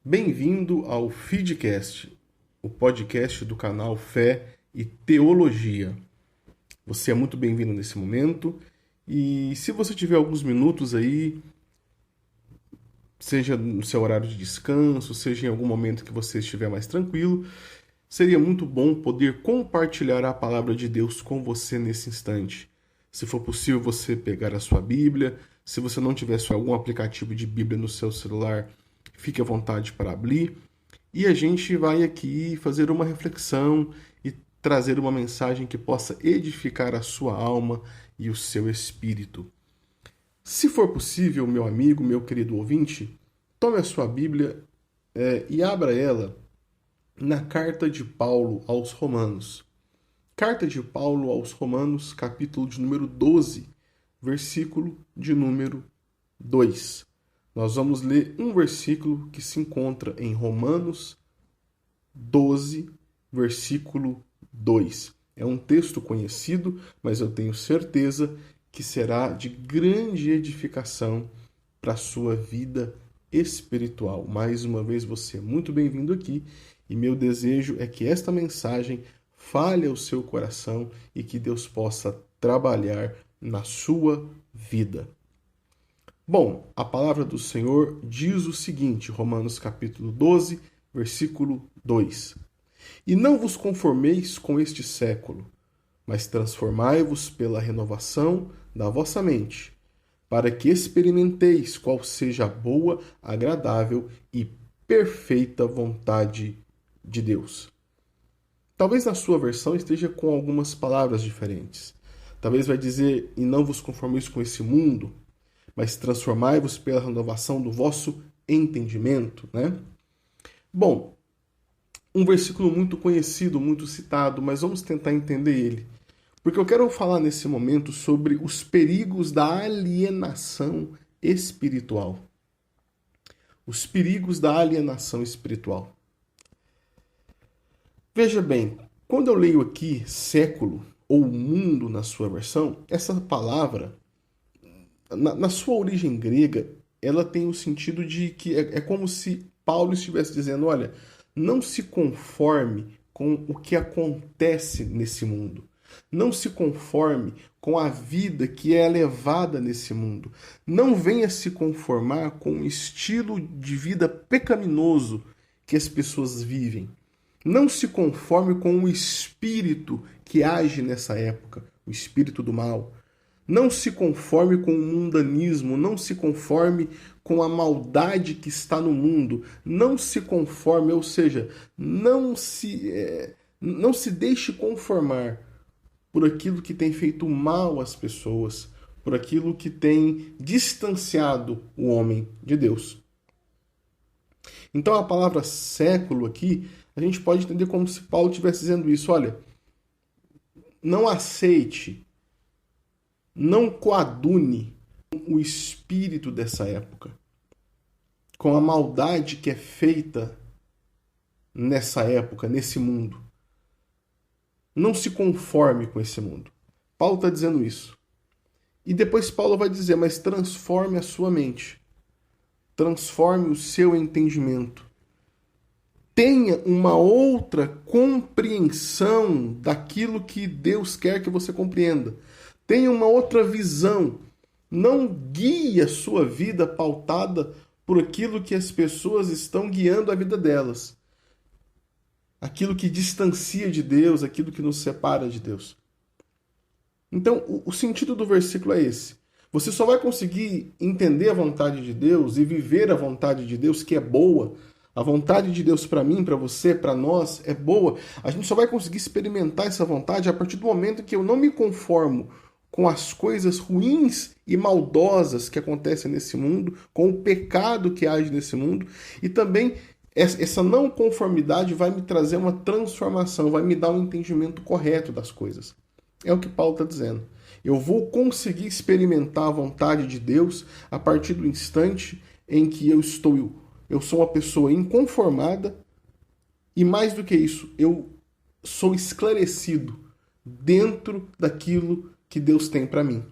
Bem-vindo ao Feedcast, o podcast do canal Fé e Teologia. Você é muito bem-vindo nesse momento e se você tiver alguns minutos aí, seja no seu horário de descanso, seja em algum momento que você estiver mais tranquilo, seria muito bom poder compartilhar a palavra de Deus com você nesse instante. Se for possível, você pegar a sua Bíblia. Se você não tiver algum aplicativo de Bíblia no seu celular, fique à vontade para abrir. E a gente vai aqui fazer uma reflexão e trazer uma mensagem que possa edificar a sua alma e o seu espírito. Se for possível, meu amigo, meu querido ouvinte, tome a sua Bíblia e abra ela na carta de Paulo aos Romanos. Carta de Paulo aos Romanos, capítulo de número 12, versículo de número 2. Nós vamos ler um versículo que se encontra em Romanos 12, versículo 2. É um texto conhecido, mas eu tenho certeza que será de grande edificação para a sua vida espiritual. Mais uma vez, você é muito bem-vindo aqui e meu desejo é que esta mensagem fale ao seu coração e que Deus possa trabalhar na sua vida. Bom, a palavra do Senhor diz o seguinte, Romanos capítulo 12, versículo 2. E não vos conformeis com este século, mas transformai-vos pela renovação da vossa mente, para que experimenteis qual seja a boa, agradável e perfeita vontade de Deus. Talvez na sua versão esteja com algumas palavras diferentes. Talvez vai dizer, e não vos conformeis com esse mundo, mas transformai-vos pela renovação do vosso entendimento, né? Bom, um versículo muito conhecido, muito citado, mas vamos tentar entender ele. Porque eu quero falar nesse momento sobre os perigos da alienação espiritual. Os perigos da alienação espiritual. Veja bem, quando eu leio aqui século ou mundo na sua versão, essa palavra, na sua origem grega, ela tem o sentido de que é como se Paulo estivesse dizendo, olha, não se conforme com o que acontece nesse mundo. Não se conforme com a vida que é levada nesse mundo. Não venha se conformar com o estilo de vida pecaminoso que as pessoas vivem. Não se conforme com o espírito que age nessa época, o espírito do mal. Não se conforme com o mundanismo, não se conforme com a maldade que está no mundo. Não se conforme, ou seja, não se deixe conformar por aquilo que tem feito mal às pessoas, por aquilo que tem distanciado o homem de Deus. Então a palavra século aqui, a gente pode entender como se Paulo estivesse dizendo isso. Olha, não aceite, não coadune o espírito dessa época com a maldade que é feita nessa época, nesse mundo. Não se conforme com esse mundo. Paulo está dizendo isso. E depois Paulo vai dizer, mas transforme a sua mente. Transforme o seu entendimento. Tenha uma outra compreensão daquilo que Deus quer que você compreenda. Tenha uma outra visão. Não guie a sua vida pautada por aquilo que as pessoas estão guiando a vida delas. Aquilo que distancia de Deus, aquilo que nos separa de Deus. Então, o sentido do versículo é esse. Você só vai conseguir entender a vontade de Deus e viver a vontade de Deus, que é boa. A vontade de Deus para mim, para você, para nós, é boa. A gente só vai conseguir experimentar essa vontade a partir do momento que eu não me conformo com as coisas ruins e maldosas que acontecem nesse mundo, com o pecado que age nesse mundo, e também essa não conformidade vai me trazer uma transformação, vai me dar um entendimento correto das coisas. É o que Paulo está dizendo. Eu vou conseguir experimentar a vontade de Deus a partir do instante em que eu sou uma pessoa inconformada e, mais do que isso, eu sou esclarecido dentro daquilo que Deus tem para mim.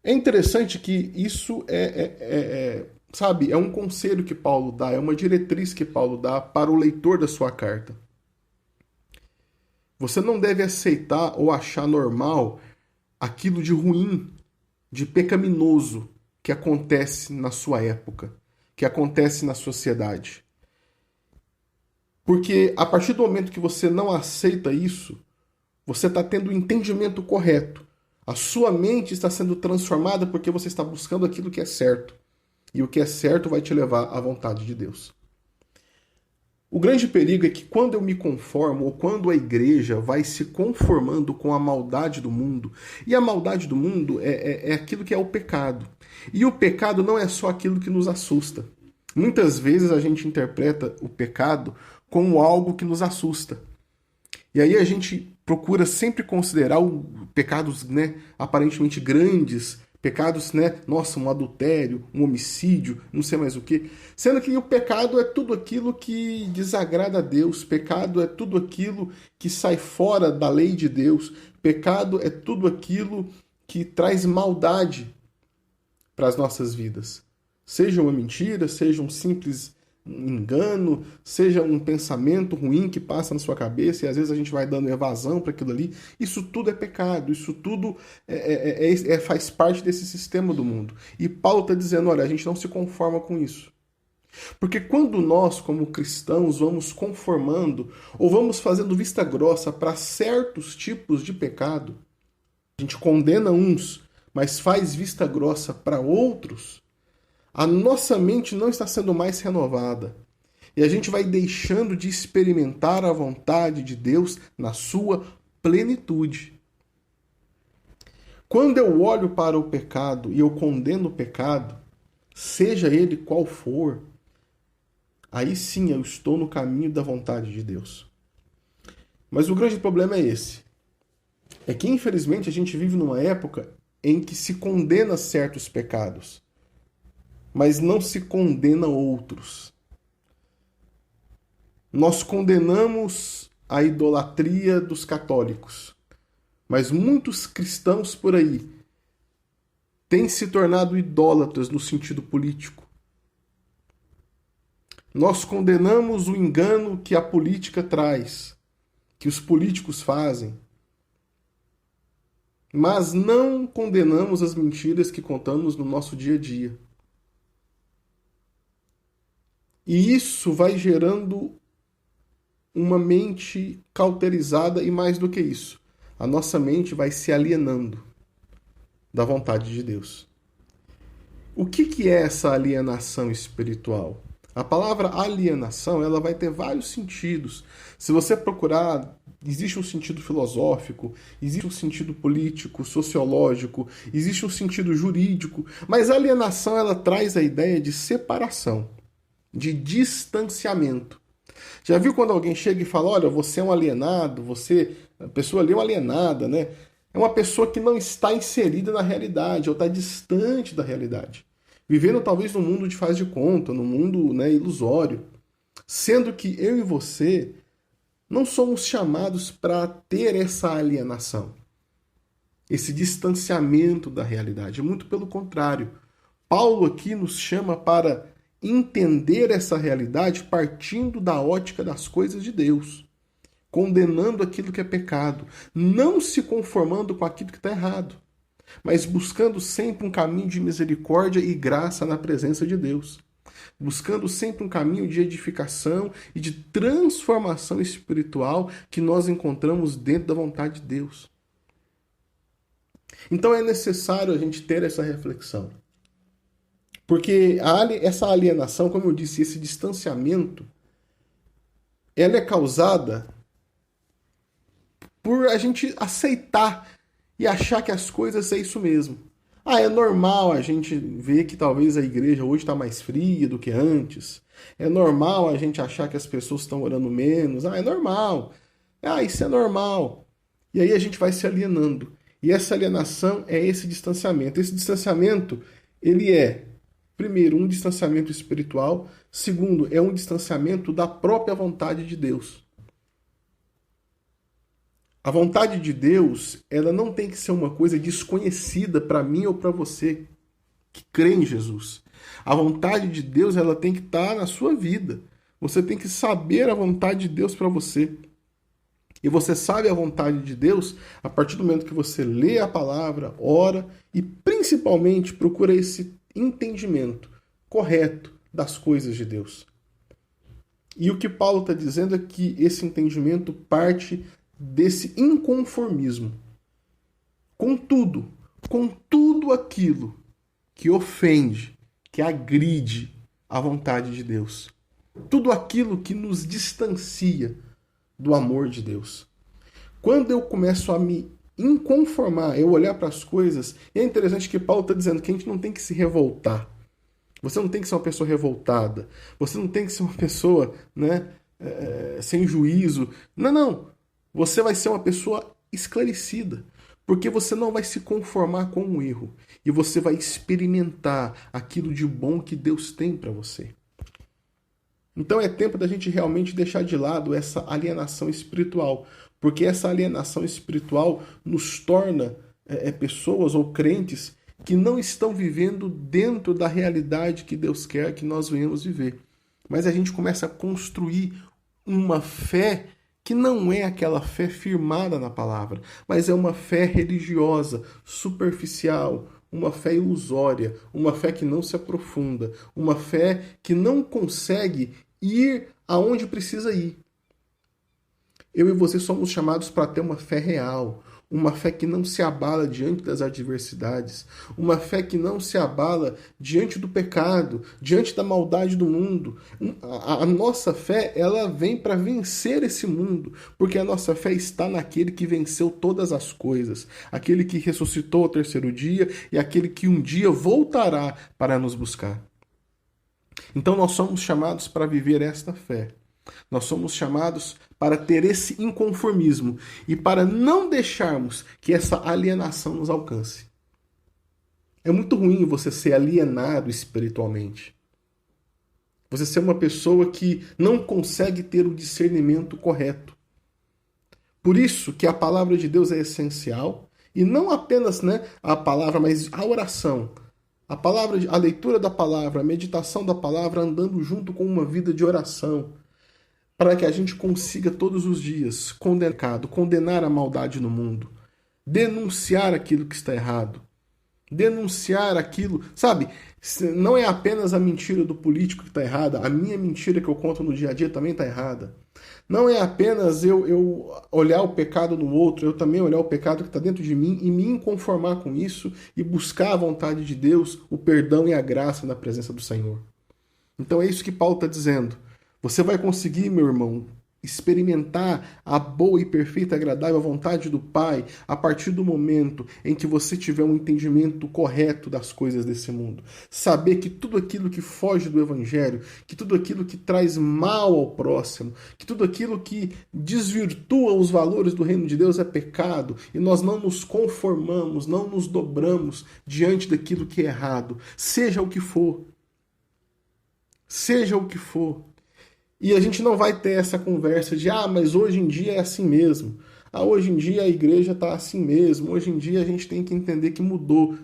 É interessante que isso sabe, é um conselho que Paulo dá, é uma diretriz que Paulo dá para o leitor da sua carta. Você não deve aceitar ou achar normal aquilo de ruim, de pecaminoso que acontece na sua época, que acontece na sociedade. Porque a partir do momento que você não aceita isso, você está tendo o entendimento correto. A sua mente está sendo transformada porque você está buscando aquilo que é certo. E o que é certo vai te levar à vontade de Deus. O grande perigo é que quando eu me conformo, ou quando a igreja vai se conformando com a maldade do mundo, e a maldade do mundo é aquilo que é o pecado. E o pecado não é só aquilo que nos assusta. Muitas vezes a gente interpreta o pecado como algo que nos assusta. E aí a gente procura sempre considerar pecados, né, aparentemente grandes, pecados, né, nossa, um adultério, um homicídio, não sei mais o que. Sendo que o pecado é tudo aquilo que desagrada a Deus, pecado é tudo aquilo que sai fora da lei de Deus, pecado é tudo aquilo que traz maldade para as nossas vidas. Seja uma mentira, seja um simples engano, seja um pensamento ruim que passa na sua cabeça e às vezes a gente vai dando evasão para aquilo ali. Isso tudo é pecado, isso tudo faz parte desse sistema do mundo. E Paulo está dizendo, olha, a gente não se conforma com isso. Porque quando nós, como cristãos, vamos conformando ou vamos fazendo vista grossa para certos tipos de pecado, a gente condena uns, mas faz vista grossa para outros, a nossa mente não está sendo mais renovada. E a gente vai deixando de experimentar a vontade de Deus na sua plenitude. Quando eu olho para o pecado e eu condeno o pecado, seja ele qual for, aí sim eu estou no caminho da vontade de Deus. Mas o grande problema é esse. É que infelizmente a gente vive numa época em que se condena certos pecados, mas não se condena outros. Nós condenamos a idolatria dos católicos, mas muitos cristãos por aí têm se tornado idólatras no sentido político. Nós condenamos o engano que a política traz, que os políticos fazem, mas não condenamos as mentiras que contamos no nosso dia a dia. E isso vai gerando uma mente cauterizada e mais do que isso, a nossa mente vai se alienando da vontade de Deus. O que é essa alienação espiritual? A palavra alienação, ela vai ter vários sentidos. Se você procurar, existe um sentido filosófico, existe um sentido político, sociológico, existe um sentido jurídico, mas a alienação ela traz a ideia de separação, de distanciamento. Já viu quando alguém chega e fala, olha, você é um alienado, a pessoa ali é uma alienada, né? É uma pessoa que não está inserida na realidade, ou está distante da realidade. Vivendo talvez num mundo de faz de conta, num mundo, né, ilusório. Sendo que eu e você não somos chamados para ter essa alienação, esse distanciamento da realidade. Muito pelo contrário. Paulo aqui nos chama para entender essa realidade partindo da ótica das coisas de Deus, condenando aquilo que é pecado, não se conformando com aquilo que está errado, mas buscando sempre um caminho de misericórdia e graça na presença de Deus, buscando sempre um caminho de edificação e de transformação espiritual que nós encontramos dentro da vontade de Deus. Então é necessário a gente ter essa reflexão. Porque essa alienação, como eu disse, esse distanciamento, ela é causada por a gente aceitar e achar que as coisas é isso mesmo. É normal a gente ver que talvez a igreja hoje está mais fria do que antes. É normal a gente achar que as pessoas estão orando menos. É normal. Isso é normal. E aí a gente vai se alienando. E essa alienação é esse distanciamento. Esse distanciamento, ele é, primeiro, um distanciamento espiritual. Segundo, é um distanciamento da própria vontade de Deus. A vontade de Deus, ela não tem que ser uma coisa desconhecida para mim ou para você que crê em Jesus. A vontade de Deus, ela tem que estar na sua vida. Você tem que saber a vontade de Deus para você. E você sabe a vontade de Deus a partir do momento que você lê a palavra, ora e principalmente procura esse entendimento correto das coisas de Deus. E o que Paulo está dizendo é que esse entendimento parte desse inconformismo com tudo aquilo que ofende, que agride a vontade de Deus. Tudo aquilo que nos distancia do amor de Deus. Quando eu começo a me inconformar, eu olhar para as coisas, e é interessante que Paulo está dizendo que a gente não tem que se revoltar. Você não tem que ser uma pessoa revoltada. Você não tem que ser uma pessoa, né, sem juízo. Não. Você vai ser uma pessoa esclarecida. Porque você não vai se conformar com o erro. E você vai experimentar aquilo de bom que Deus tem para você. Então é tempo da gente realmente deixar de lado essa alienação espiritual. Porque essa alienação espiritual nos torna pessoas ou crentes que não estão vivendo dentro da realidade que Deus quer que nós venhamos viver. Mas a gente começa a construir uma fé que não é aquela fé firmada na palavra, mas é uma fé religiosa, superficial, uma fé ilusória, uma fé que não se aprofunda, uma fé que não consegue ir aonde precisa ir. Eu e você somos chamados para ter uma fé real, uma fé que não se abala diante das adversidades, uma fé que não se abala diante do pecado, diante da maldade do mundo. A nossa fé, ela vem para vencer esse mundo, porque a nossa fé está naquele que venceu todas as coisas, aquele que ressuscitou ao terceiro dia e aquele que um dia voltará para nos buscar. Então nós somos chamados para viver esta fé. Nós somos chamados para ter esse inconformismo e para não deixarmos que essa alienação nos alcance. É muito ruim você ser alienado espiritualmente. Você ser uma pessoa que não consegue ter o discernimento correto. Por isso que a palavra de Deus é essencial, e não apenas, a palavra, mas a oração. A leitura da palavra, a meditação da palavra andando junto com uma vida de oração, para que a gente consiga todos os dias condenar a maldade no mundo, denunciar aquilo que está errado, denunciar aquilo, sabe? Não é apenas a mentira do político que está errada, a minha mentira que eu conto no dia a dia também está errada. Não é apenas eu olhar o pecado no outro, eu também olhar o pecado que está dentro de mim e me inconformar com isso e buscar a vontade de Deus, o perdão e a graça na presença do Senhor. Então é isso que Paulo está dizendo. Você vai conseguir, meu irmão, experimentar a boa e perfeita e agradável vontade do Pai a partir do momento em que você tiver um entendimento correto das coisas desse mundo. Saber que tudo aquilo que foge do Evangelho, que tudo aquilo que traz mal ao próximo, que tudo aquilo que desvirtua os valores do reino de Deus é pecado e nós não nos conformamos, não nos dobramos diante daquilo que é errado, seja o que for. Seja o que for. E a gente não vai ter essa conversa de mas hoje em dia é assim mesmo. Hoje em dia a igreja está assim mesmo. Hoje em dia a gente tem que entender que mudou.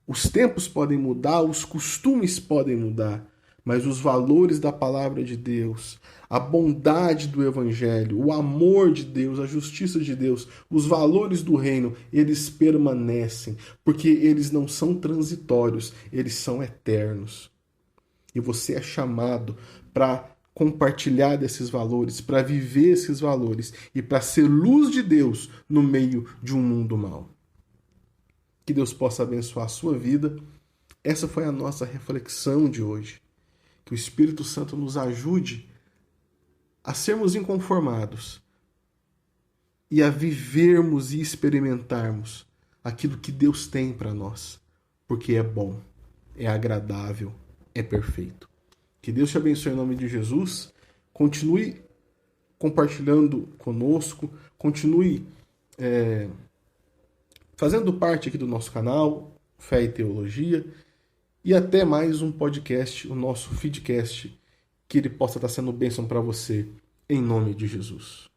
Os tempos podem mudar, os costumes podem mudar, mas os valores da palavra de Deus, a bondade do Evangelho, o amor de Deus, a justiça de Deus, os valores do reino, eles permanecem, porque eles não são transitórios, eles são eternos. E você é chamado para compartilhar desses valores, para viver esses valores e para ser luz de Deus no meio de um mundo mau. Que Deus possa abençoar a sua vida. Essa foi a nossa reflexão de hoje. Que o Espírito Santo nos ajude a sermos inconformados e a vivermos e experimentarmos aquilo que Deus tem para nós, porque é bom, é agradável, é perfeito. Que Deus te abençoe em nome de Jesus. Continue compartilhando conosco. Continue fazendo parte aqui do nosso canal, Fé e Teologia. E até mais um podcast, o nosso feedcast, que ele possa estar sendo bênção para você, em nome de Jesus.